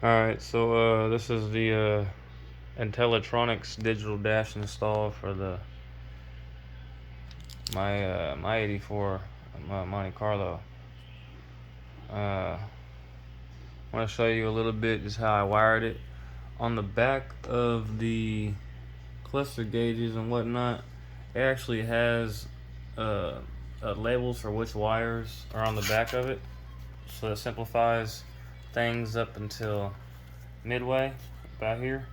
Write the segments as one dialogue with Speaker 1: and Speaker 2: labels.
Speaker 1: Alright, so this is the Intellitronix digital dash install for the my 84 Monte Carlo. I want to show you a little bit just how I wired it. On the back of the cluster gauges and whatnot, it actually has labels for which wires are on the back of it, so it simplifies things up until midway about here.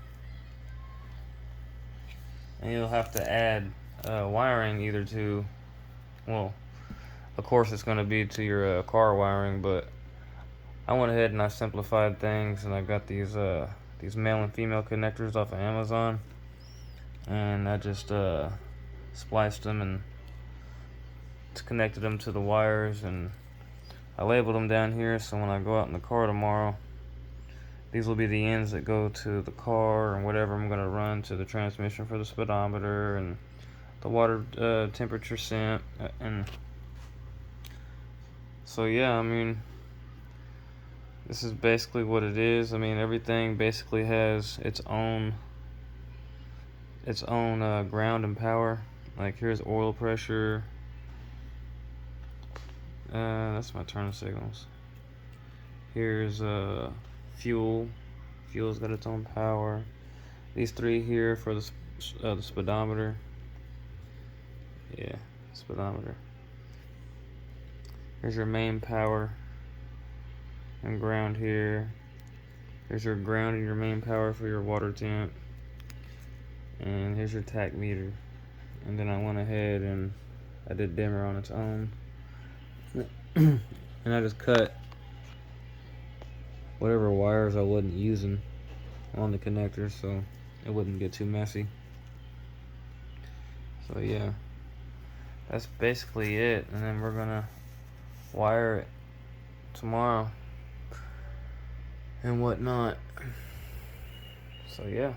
Speaker 1: And you'll have to add wiring either to, well, of course it's going to be to your car wiring, but I went ahead and I simplified things, and I got these male and female connectors off of Amazon, and I just spliced them and connected them to the wires, and I labeled them down here, so when I go out in the car tomorrow, these will be the ends that go to the car and whatever I'm going to run to the transmission for the speedometer and the water temperature sent. And so yeah, I mean, this is basically what it is. I mean, everything basically has its own ground and power. Like, here's oil pressure. That's my turn signals. Here's fuel. Fuel's got its own power. These three here for the speedometer. Yeah, speedometer. Here's your main power and ground here. Here's your ground and your main power for your water temp. And here's your tach meter. And then I went ahead and I did dimmer on its own. And I just cut whatever wires I wasn't using on the connectors so it wouldn't get too messy. So yeah, that's basically it, and then we're gonna wire it tomorrow and whatnot. So yeah.